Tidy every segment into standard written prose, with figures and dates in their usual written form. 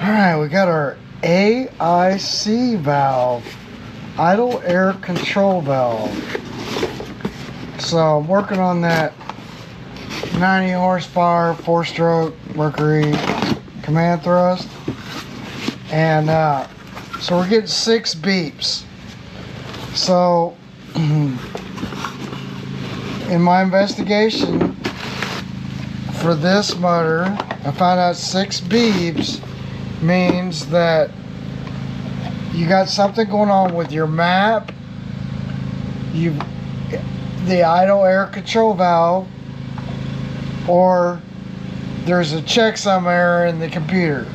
Alright, we got our IAC valve, idle air control valve. So I'm working on that 90 horsepower 4-stroke Mercury command thrust, and so we're getting 6 beeps. So in my investigation for this motor, I found out 6 beeps means that you got something going on with your map, the idle air control valve, or there's a checksum error in the computer.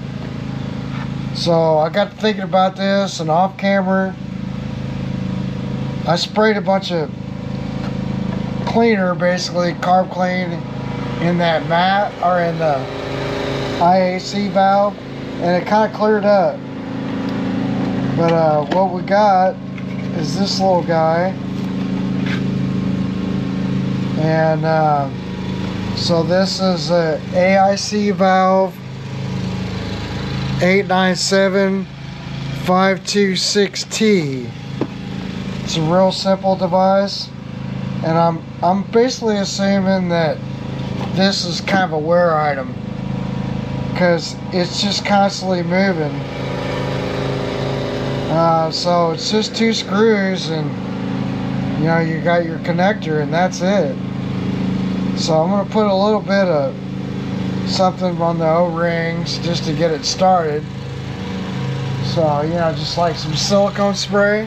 So I got to thinking about this, and off camera I sprayed a bunch of cleaner, basically carb clean, in that mat or in the IAC valve, and it kind of cleared up. But what we got is this little guy, and so this is a IAC Valve 897526T. It's a real simple device, and I'm basically assuming that this is kind of a wear item because it's just constantly moving. So it's just 2 screws, and you know, you got your connector, and that's it. So I'm going to put a little bit of something on the O-rings just to get it started. So, you know, just like some silicone spray.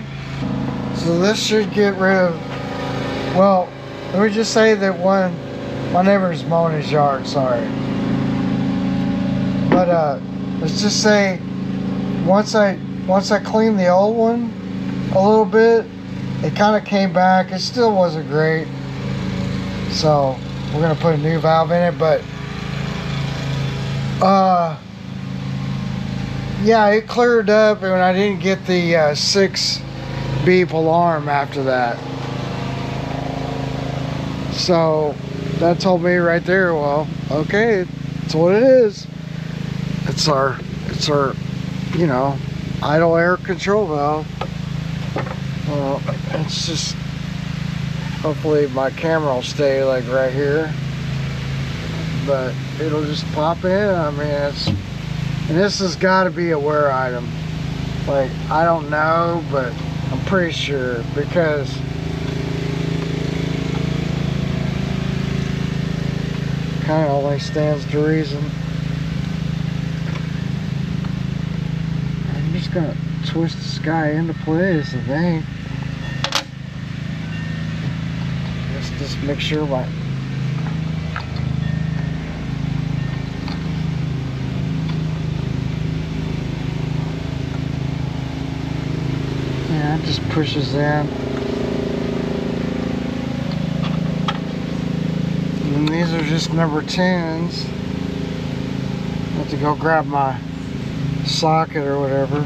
So this should get rid of, well, let me just say that my neighbor's mowing his yard, sorry. But let's just say once I cleaned the old one a little bit, it kind of came back. It still wasn't great. So we're gonna put a new valve in it, but yeah, it cleared up, and I didn't get the 6 beep alarm after that. So that told me right there, well, okay, that's what it is. It's our you know, idle air control valve. Well, it's just, hopefully my camera will stay like right here, but it'll just pop in. I mean, and this has got to be a wear item. Like, I don't know, but I'm pretty sure, because kind of only stands to reason. I'm just gonna twist this guy into place, I think. Just make sure my it just pushes in. And these are just number 10s. I have to go grab my socket or whatever.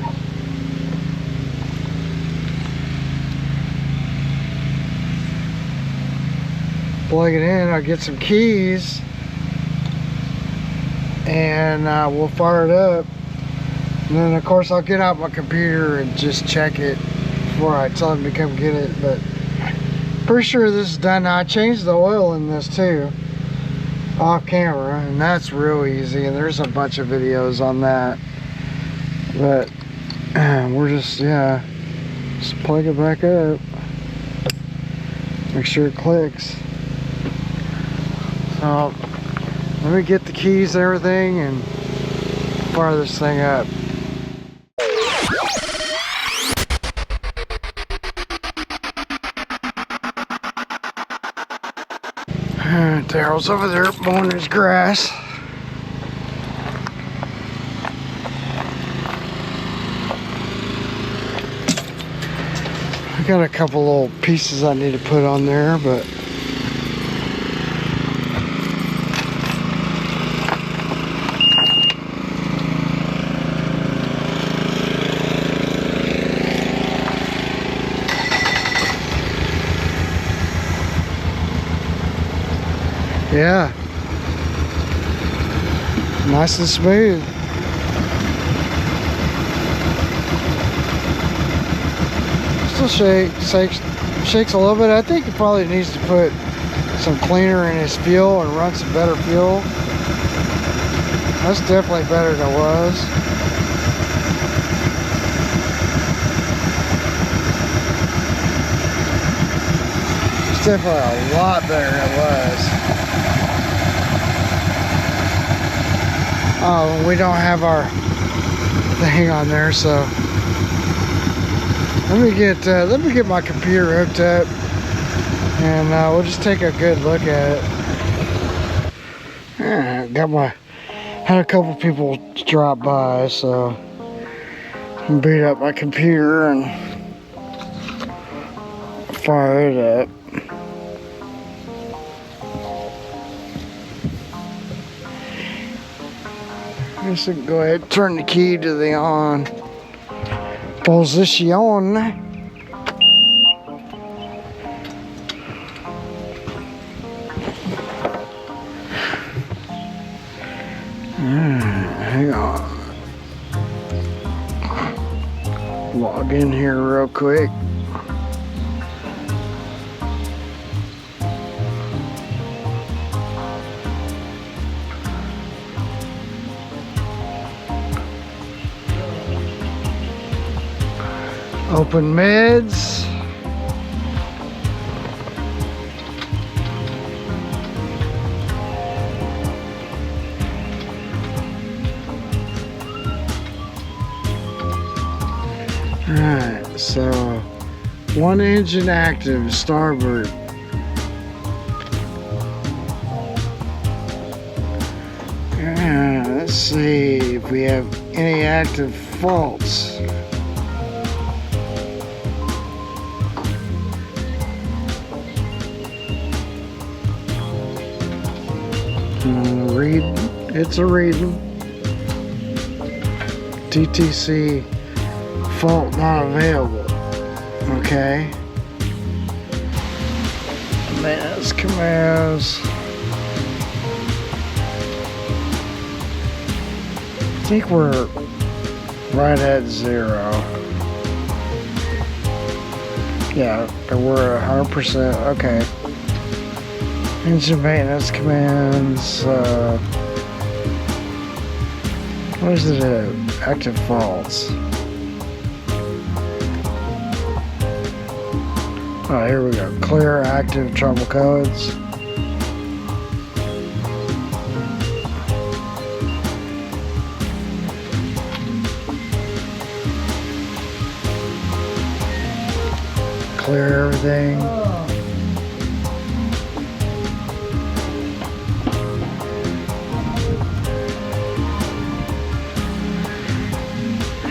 Plug it in, I'll get some keys, and we'll fire it up. And then of course I'll get out my computer and just check it before I tell him to come get it. But pretty sure this is done now. I changed the oil in this too, off camera, and that's real easy, and there's a bunch of videos on that. But we're just plug it back up, make sure it clicks. So let me get the keys and everything and fire this thing up. Daryl's over there mowing his grass. I got a couple little pieces I need to put on there, but yeah, nice and smooth. still shakes a little bit. I think he probably needs to put some cleaner in his fuel and run some better fuel. That's definitely better than it was. It's definitely a lot better than it was. Oh, we don't have our thing on there, so let me get my computer hooked up, and we'll just take a good look at it. Had a couple people drop by, so I'm beat up my computer and fire it up. Just go ahead and turn the key to the on position. Hang on. Log in here real quick. Open mids. Alright, so one engine active, starboard. Let's see if we have any active faults. It's a reading. TTC fault not available. Okay. Maintenance commands. I think we're right at 0. Yeah, we're 100%. Okay. Engine maintenance commands. What is it? Active faults. Oh, here we go. Clear active trouble codes. Clear everything.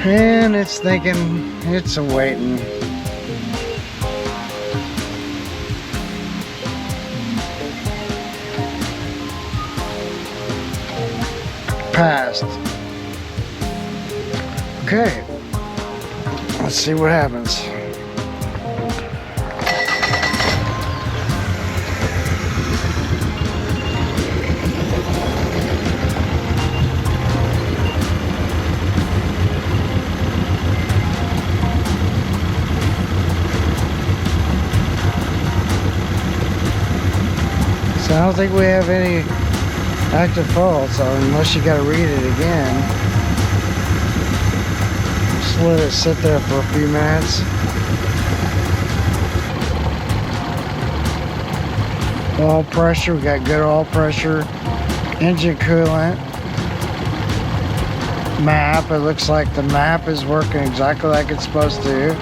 And it's thinking, it's awaiting. Passed. Okay. Let's see what happens. So I don't think we have any active faults, unless you gotta read it again. Just let it sit there for a few minutes. Oil pressure, we got good oil pressure. Engine coolant. Map, it looks like the map is working exactly like it's supposed to.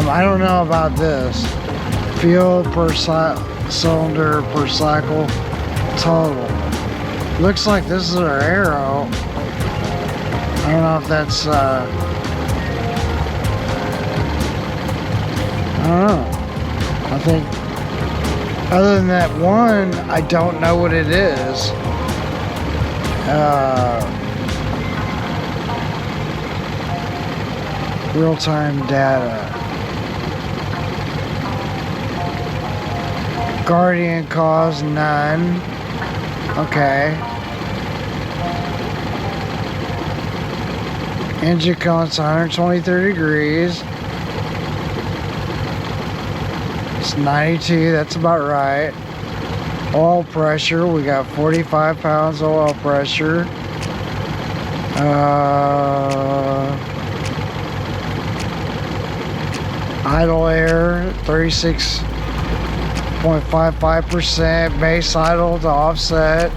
I don't know about this. Fuel per cylinder per cycle total. Looks like this is our arrow. I don't know if that's I don't know. I think other than that one, I don't know what it is. Real-time data. Guardian cause none. Okay. Engine cone's 123 degrees. It's 92, that's about right. Oil pressure, we got 45 pounds of oil pressure. Idle air, 36.55%. Base idle to offset.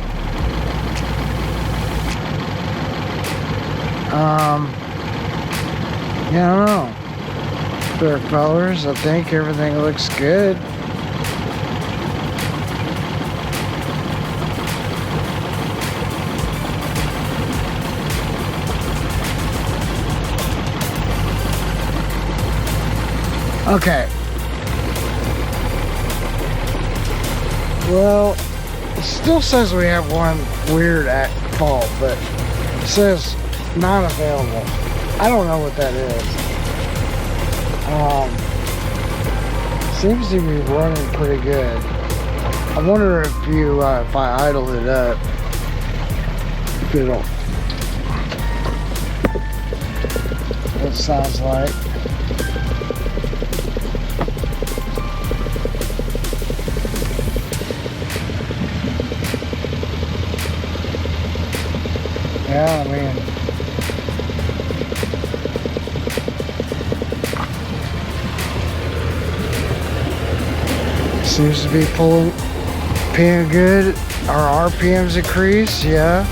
Yeah, I don't know. There, fellas, I think everything looks good. Okay. Well, it still says we have one weird fault, but it says not available. I don't know what that is. Seems to be running pretty good. I wonder if you, if I idle it up, if it'll. What it sounds like. Yeah, I mean, seems to be pulling good. Our RPMs increase, yeah.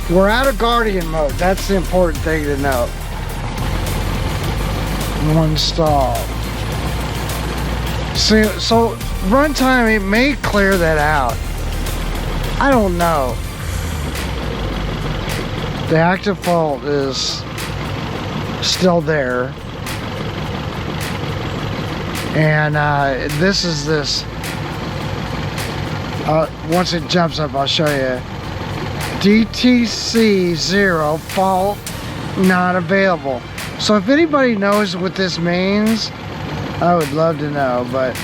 We're out of Guardian mode. That's the important thing to know. One stall. So runtime, it may clear that out. I don't know. The active fault is still there. And this, once it jumps up, I'll show you. DTC0 fault not available. So if anybody knows what this means, I would love to know. But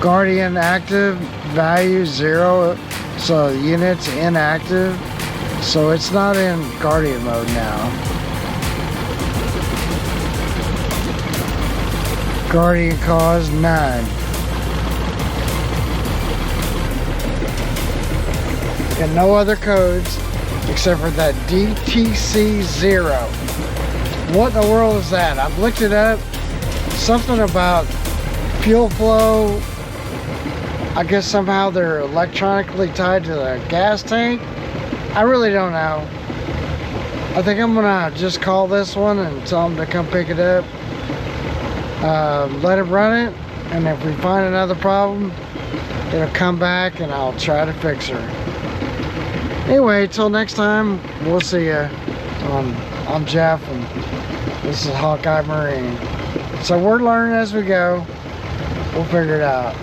Guardian active value 0, so the unit's inactive. So it's not in Guardian mode now. Guardian cause none. And no other codes except for that DTC0. What in the world is that? I've looked it up. Something about fuel flow. I guess somehow they're electronically tied to the gas tank. I really don't know. I think I'm gonna just call this one and tell them to come pick it up. Let it run it, and if we find another problem, it'll come back and I'll try to fix her. Anyway, till next time, we'll see ya. I'm Jeff, and this is Hawkeye Marine. So we're learning as we go. We'll figure it out.